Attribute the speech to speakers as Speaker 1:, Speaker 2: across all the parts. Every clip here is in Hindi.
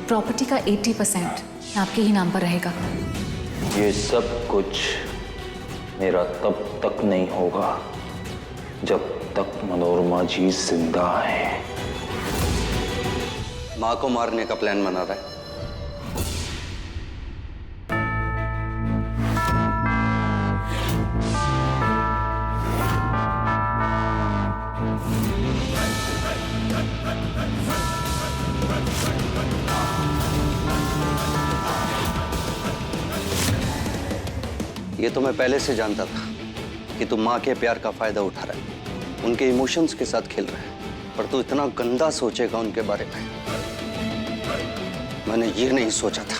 Speaker 1: प्रॉपर्टी का 80% आपके ही नाम पर रहेगा।
Speaker 2: ये सब कुछ मेरा तब तक नहीं होगा जब तक मनोरमा जी जिंदा है।
Speaker 3: माँ को मारने का प्लान बना रहा है। ये तो मैं पहले से जानता था कि तू माँ के प्यार का फायदा उठा रहा है, उनके इमोशंस के साथ खेल रहा है, पर तू इतना गंदा सोचेगा उनके बारे में, मैंने ये नहीं सोचा था।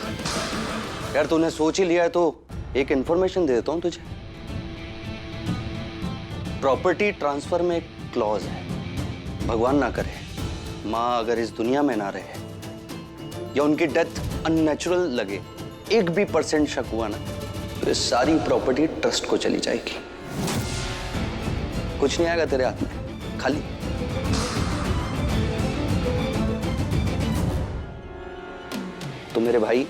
Speaker 3: यार तूने सोच ही लिया है तो एक इंफॉर्मेशन दे देता हूँ तुझे। प्रॉपर्टी ट्रांसफर में एक क्लॉज है, भगवान ना करे माँ अगर इस दुनिया में ना रहे या उनकी डेथ अननेचुरल लगे, 1% शक हुआ ना, तो ये सारी प्रॉपर्टी ट्रस्ट को चली जाएगी। कुछ नहीं आएगा तेरे हाथ में, खाली। तो मेरे भाई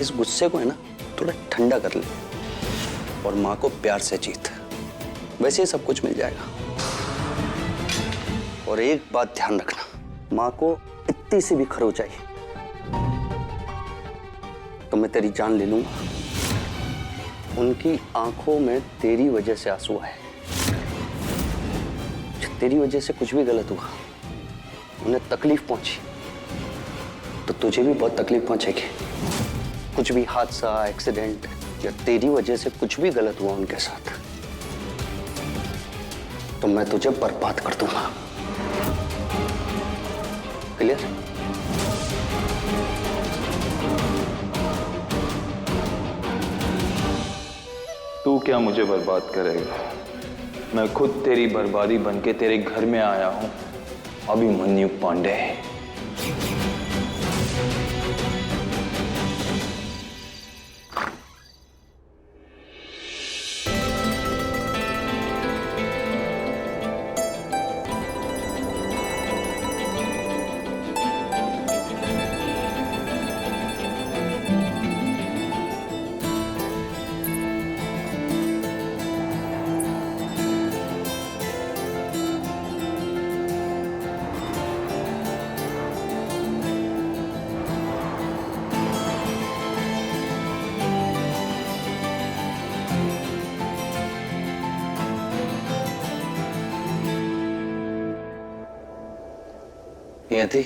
Speaker 3: इस गुस्से को है ना थोड़ा ठंडा कर ले और माँ को प्यार से जीत, वैसे ही सब कुछ मिल जाएगा। और एक बात ध्यान रखना, माँ को इतनी सी भी खरोच आई तो मैं तेरी जान ले लूंगा। उनकी आंखों में तेरी वजह से आंसू आए, तेरी वजह से कुछ भी गलत हुआ, उन्हें तकलीफ पहुंची तो तुझे भी बहुत तकलीफ पहुंचेगी। कुछ भी हादसा, एक्सीडेंट या तेरी वजह से कुछ भी गलत हुआ उनके साथ तो मैं तुझे बर्बाद कर दूंगा। क्लियर?
Speaker 2: तू क्या मुझे बर्बाद करेगा? मैं खुद तेरी बर्बादी बनके तेरे घर में आया हूं, अभिमन्यु पांडे।
Speaker 3: ये थी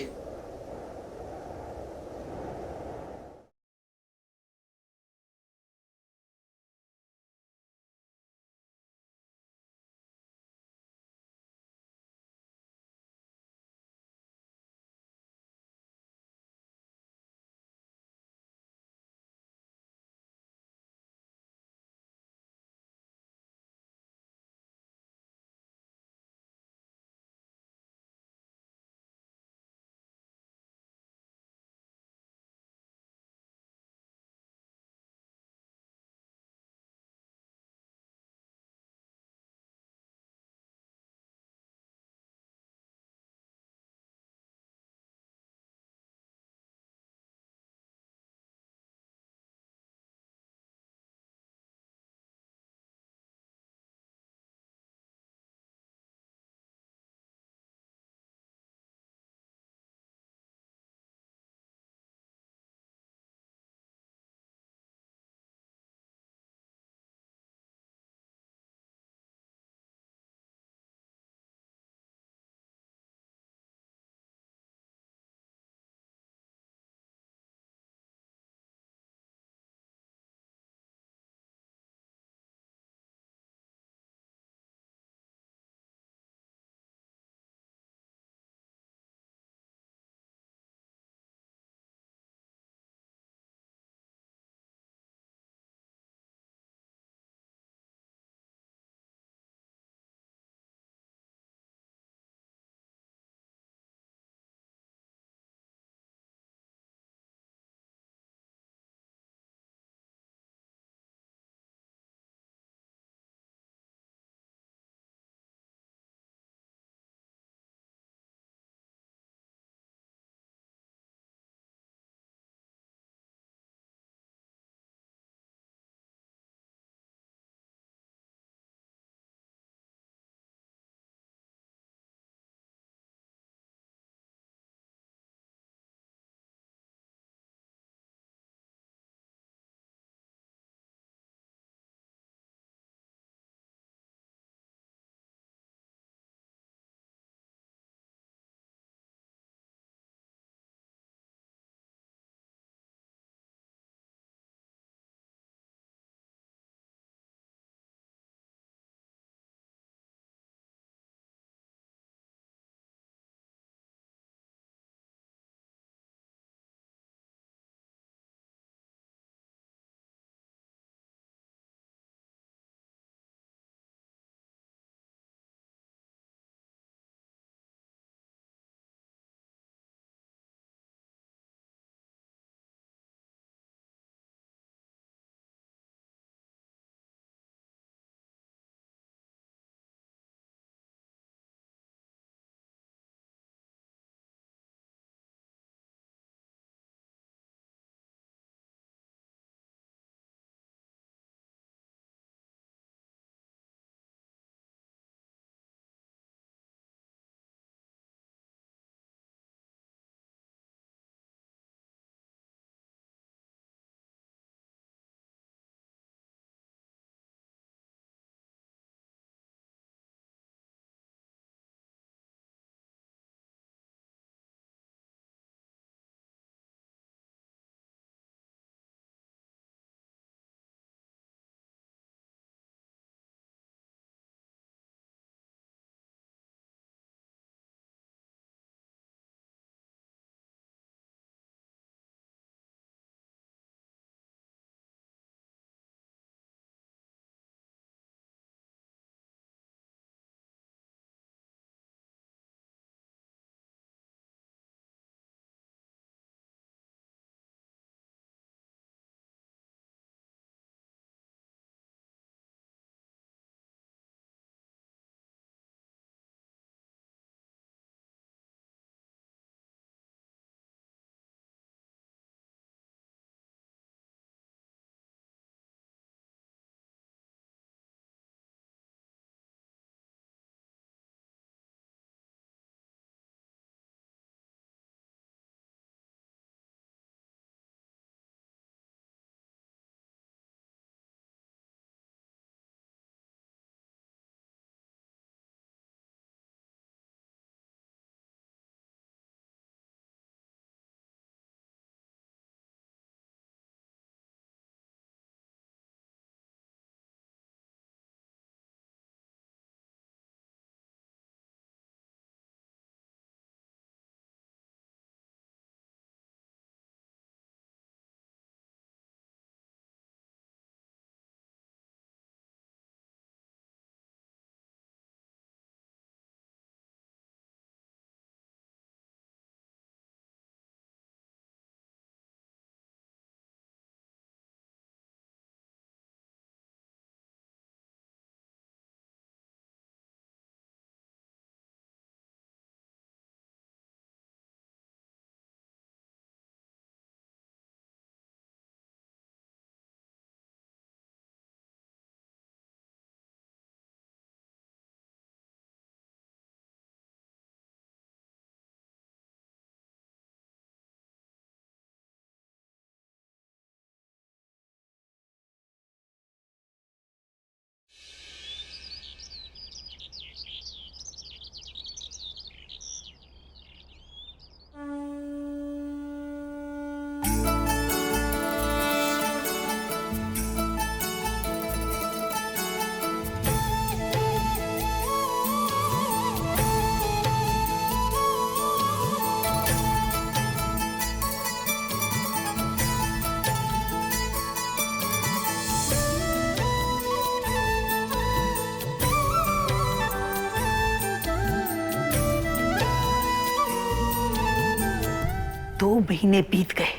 Speaker 4: 2 महीने बीत गए,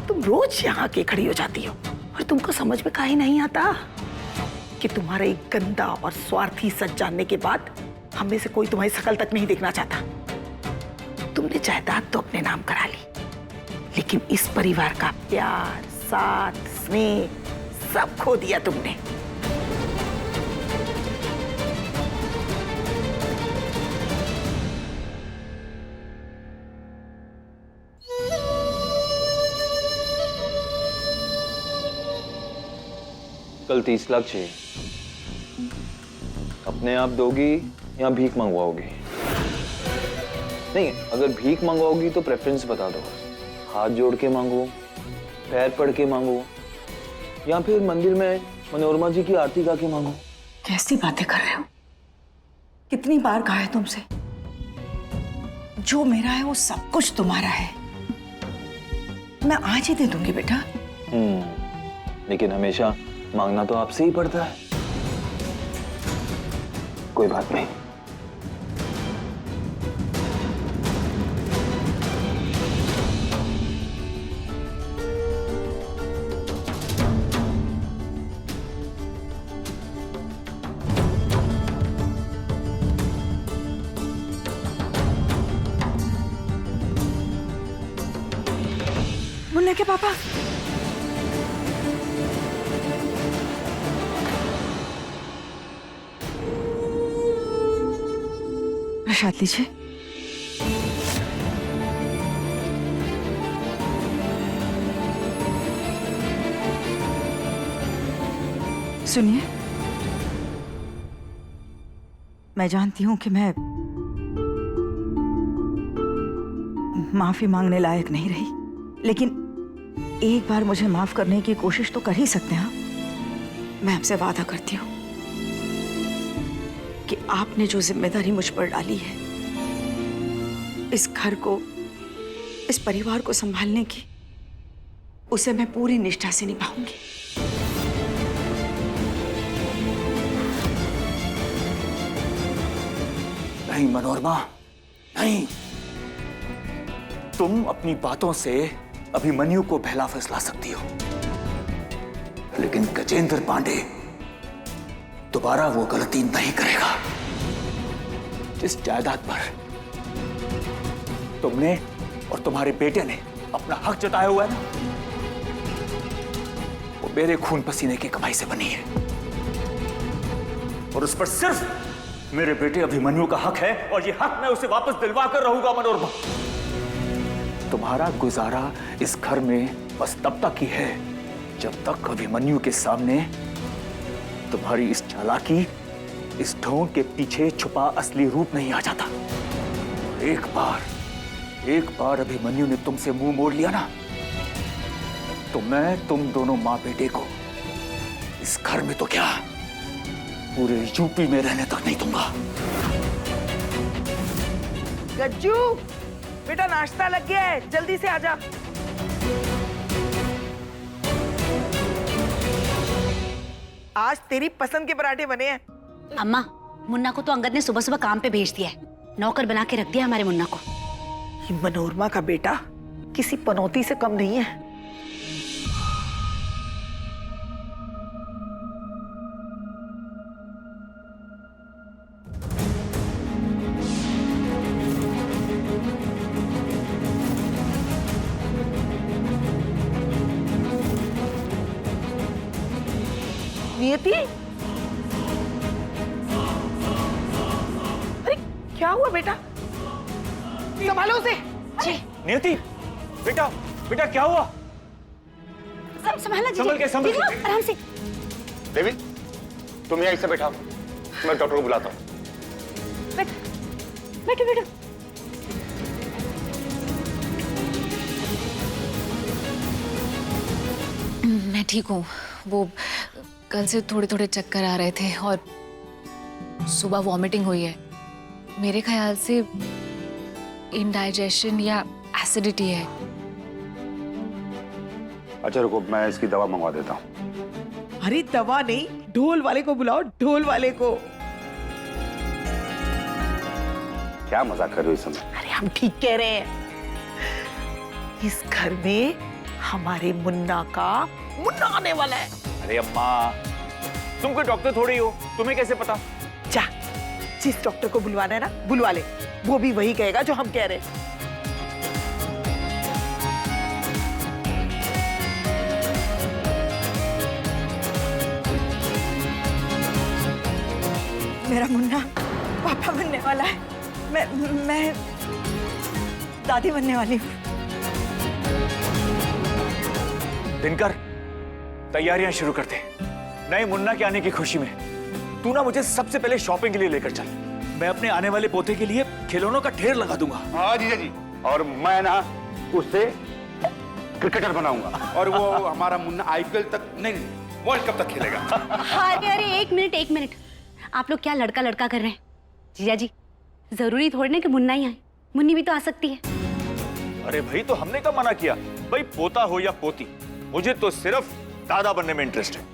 Speaker 4: तुम रोज यहाँ आके खड़ी हो जाती हो और तुमको समझ में काहे नहीं आता कि तुम्हारा एक गंदा और स्वार्थी सच जानने के बाद हम में से कोई तुम्हारी शकल तक नहीं देखना चाहता। तुमने जायदाद तो अपने नाम करा ली, लेकिन इस परिवार का प्यार, साथ, स्नेह सब खो दिया तुमने।
Speaker 2: कल 30 लाख चाहिए। अपने आप दोगी या भीख मंगवाओगी? नहीं, अगर भीख मंगवाओगी तो प्रेफरेंस बता दो। हाथ जोड़ के मांगो, पैर पड़ के मांगो, या फिर मंदिर में मनोरमा जी की आरती गा के मांगो।
Speaker 4: कैसी बातें कर रहे हो? कितनी बार कहा है तुमसे, जो मेरा है वो सब कुछ तुम्हारा है। मैं आज ही दे दूंगी बेटा।
Speaker 2: लेकिन हमेशा मांगना तो आपसे ही पड़ता है। कोई बात नहीं।
Speaker 4: मुन्ना के पापा, प्रसाद लीजिए। सुनिए, मैं जानती हूं कि मैं माफी मांगने लायक नहीं रही, लेकिन एक बार मुझे माफ करने की कोशिश तो कर ही सकते हैं। मैं आपसे वादा करती हूं कि आपने जो जिम्मेदारी मुझ पर डाली है, इस घर को, इस परिवार को संभालने की, उसे मैं पूरी निष्ठा से निभाऊंगी।
Speaker 5: नहीं मनोरमा, नहीं। तुम अपनी बातों से अभिमन्यु को बहला फुसला सकती हो, लेकिन गजेंद्र पांडे दोबारा वो गलती नहीं करेगा। जिस जायदाद पर तुमने और तुम्हारे बेटे ने अपना हक जताया हुआ है ना, वो मेरे खून पसीने की कमाई से बनी है, और उस पर सिर्फ मेरे बेटे अभिमन्यु का हक है, और ये हक मैं उसे वापस दिलवा कर रहूंगा। मनोरमा, तुम्हारा गुजारा इस घर में बस तब तक ही है जब तक अभिमन्यु के सामने तुम्हारी इस चालाकी, इस ढोंग के पीछे छुपा असली रूप नहीं आ जाता। एक बार अभिमन्यु ने तुमसे मुंह मोड़ लिया ना, तो मैं तुम दोनों मां बेटे को इस घर में तो क्या, पूरे यूपी में रहने तक नहीं दूंगा।
Speaker 4: गज्जू बेटा, नाश्ता लग गया है, जल्दी से आजा। आज तेरी पसंद के पराठे बने हैं।
Speaker 6: अम्मा, मुन्ना को तो अंगद ने सुबह सुबह काम पे भेज दिया है। नौकर बना के रख दिया हमारे मुन्ना को।
Speaker 4: ये मनोरमा का बेटा किसी पनौती से कम नहीं है। नियति, अरे क्या हुआ बेटा? संभालो उसे।
Speaker 6: जी
Speaker 5: नियति, बेटा बेटा क्या हुआ?
Speaker 6: संभालना,
Speaker 5: संभल के, संभल के।
Speaker 6: आराम से।
Speaker 7: देवी, तुम यहीं से बैठा, मैं डॉक्टर को बुलाता हूँ।
Speaker 6: बैठो बैठो।
Speaker 1: मैं ठीक हूँ। वो कल से थोड़े थोड़े चक्कर आ रहे थे और सुबह वॉमिटिंग हुई है। मेरे ख्याल से इंडाइजेशन या एसिडिटी है।
Speaker 7: अच्छा रुको, मैं इसकी दवा मंगवा देता हूँ।
Speaker 4: अरे दवा नहीं, ढोल वाले को बुलाओ, ढोल वाले को।
Speaker 7: क्या मजाक कर रहे हो इस समय?
Speaker 4: अरे हम ठीक कह रहे हैं। इस घर में हमारे मुन्ना का मुन्ना आने वाला है।
Speaker 5: अरे अम्मा, तुम कोई डॉक्टर थोड़ी हो, तुम्हें कैसे पता?
Speaker 4: जा, जिस डॉक्टर को बुलवाना है ना बुलवा ले, वो भी वही कहेगा जो हम कह रहे हैं।
Speaker 8: मेरा मुन्ना पापा बनने वाला है। मैं दादी बनने वाली हूँ।
Speaker 5: दिनकर, तैयारियां शुरू करते। नए मुन्ना के आने की खुशी में तू ना मुझे सबसे पहले शॉपिंग के लिए लेकर चल। मैं अपने आने वाले पोते के लिए खिलौनों का ढेर लगा दूंगा।
Speaker 7: हाँ जीजा जी, और मैं ना उससे क्रिकेटर बनाऊंगा, और वो हमारा मुन्ना आईपीएल तक नहीं, वर्ल्ड कप तक खेलेगा।
Speaker 6: अरे अरे, एक मिनट, आप लोग क्या लड़का लड़का कर रहे हैं? जीजा जी, जरूरी थोड़ी ना कि मुन्ना ही आए, मुन्नी भी तो आ सकती है।
Speaker 5: अरे भाई, तो हमने कब मना किया? भाई पोता हो या पोती, मुझे तो सिर्फ दादा बनने में इंटरेस्ट है।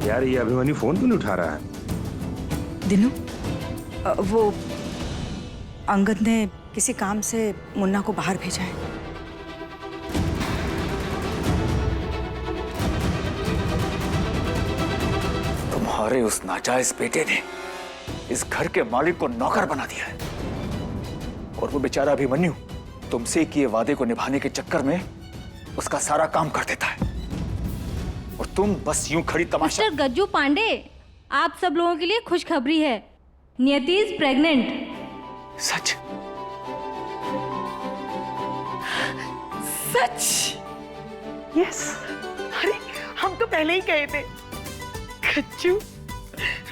Speaker 9: यार, ये अभिमन्यु फोन क्यों नहीं उठा रहा है?
Speaker 8: दिनू, वो अंगद ने किसी काम से मुन्ना को बाहर भेजा है।
Speaker 5: तुम्हारे उस नाजायज बेटे ने इस घर के मालिक को नौकर बना दिया है, और वो बेचारा अभिमन्यु तुमसे किए वादे को निभाने के चक्कर में उसका सारा काम कर देता है, और तुम बस यूं खड़ी तमाशा।
Speaker 10: मिस्टर गज्जू पांडे, आप सब लोगों के लिए खुशखबरी है। नियति is pregnant.
Speaker 5: Such?
Speaker 4: Such? Yes. अरे हम तो पहले ही कहे थे, गज्जू,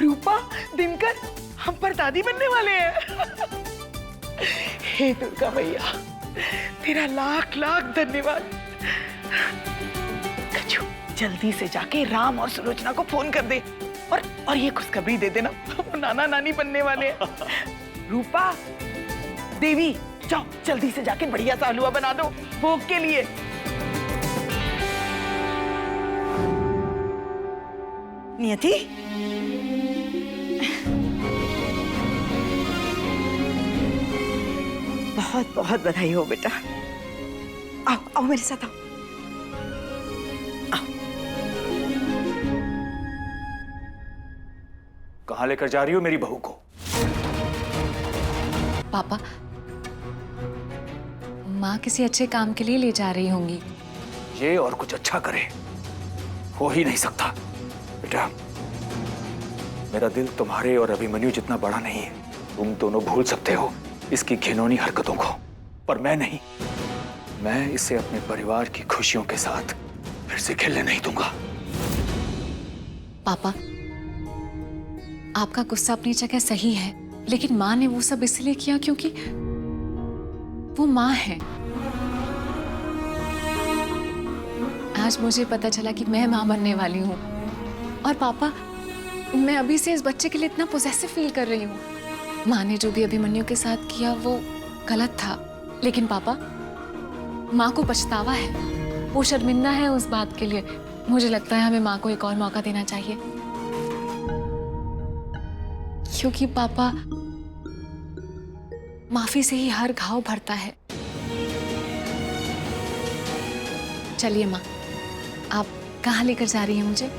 Speaker 4: रूपा, दिनकर हम पर दादी बनने वाले हैं। हे दुर्गा मैया, तेरा लाख लाख धन्यवाद। गज्जू, जल्दी से जाके राम और सुलोचना को फोन कर दे, और ये खुशखबरी दे देना, वो नाना नानी बनने वाले हैं। रूपा, देवी, जाओ जल्दी से जाके बढ़िया सा हलवा बना दो भोग के लिए।
Speaker 8: नियति, बहुत बहुत बधाई हो बेटा। आओ आओ मेरे साथ आओ।
Speaker 5: कहां लेकर जा रही हो मेरी बहू को?
Speaker 1: पापा, माँ किसी अच्छे काम के लिए ले जा रही होंगी।
Speaker 5: ये और कुछ अच्छा करे हो ही नहीं सकता। बेटा, मेरा दिल तुम्हारे और अभिमन्यु जितना बड़ा नहीं है। तुम दोनों भूल सकते हो इसकी घिनौनी हरकतों को, पर मैं नहीं। मैं इसे अपने परिवार की खुशियों के साथ फिर से खेलने नहीं दूंगा।
Speaker 1: पापा, आपका गुस्सा अपनी जगह सही है, लेकिन माँ ने वो सब इसलिए किया क्योंकि वो माँ है। आज मुझे पता चला कि मैं माँ बनने वाली हूँ, और पापा, मैं अभी से इस बच्चे के लिए इतना पोजेसिव फील कर रही हूँ। माँ ने जो भी अभिमन्यु के साथ किया वो गलत था, लेकिन पापा, माँ को पछतावा है, वो शर्मिंदा है उस बात के लिए। मुझे लगता है हमें माँ को एक और मौका देना चाहिए, क्योंकि पापा, माफी से ही हर घाव भरता है। चलिए माँ, आप कहाँ लेकर जा रही हैं मुझे?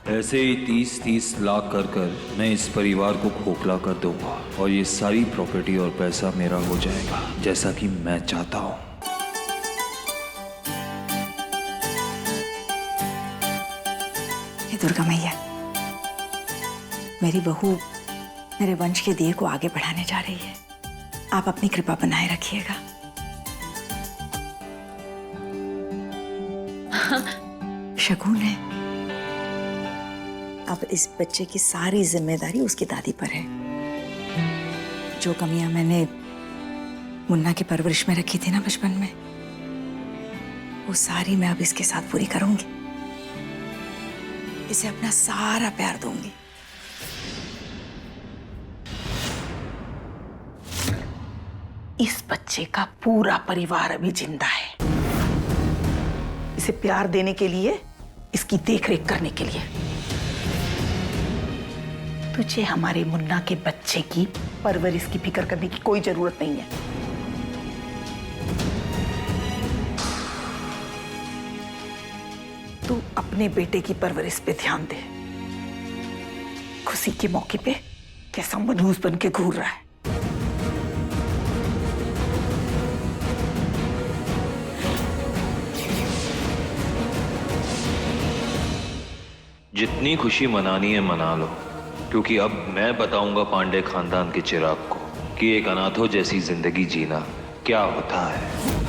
Speaker 11: ऐसे ही 30-30 लाख कर कर मैं इस परिवार को खोखला कर दूंगा, और ये सारी प्रॉपर्टी और पैसा मेरा हो जाएगा, जैसा कि मैं चाहता हूँ।
Speaker 8: हे दुर्गा मैया, मेरी बहू मेरे वंश के दिए को आगे बढ़ाने जा रही है। आप अपनी कृपा बनाए रखिएगा। शगुन है, अब इस बच्चे की सारी जिम्मेदारी उसकी दादी पर है। जो कमियां मैंने मुन्ना की परवरिश में रखी थी ना बचपन में, वो सारी मैं अब इसके साथ पूरी करूंगी। इसे अपना सारा प्यार दूंगी।
Speaker 4: इस बच्चे का पूरा परिवार अभी जिंदा है। इसे प्यार देने के लिए, इसकी देखरेख करने के लिए तुझे हमारे मुन्ना के बच्चे की परवरिश की फिक्र करने की कोई जरूरत नहीं है। तू अपने बेटे की परवरिश पे ध्यान दे। खुशी के मौके पे कैसा मनहूस बन के घूर रहा है।
Speaker 11: जितनी खुशी मनानी है मना लो, क्योंकि अब मैं बताऊंगा पांडे खानदान के चिराग को कि एक अनाथों जैसी जिंदगी जीना क्या होता है।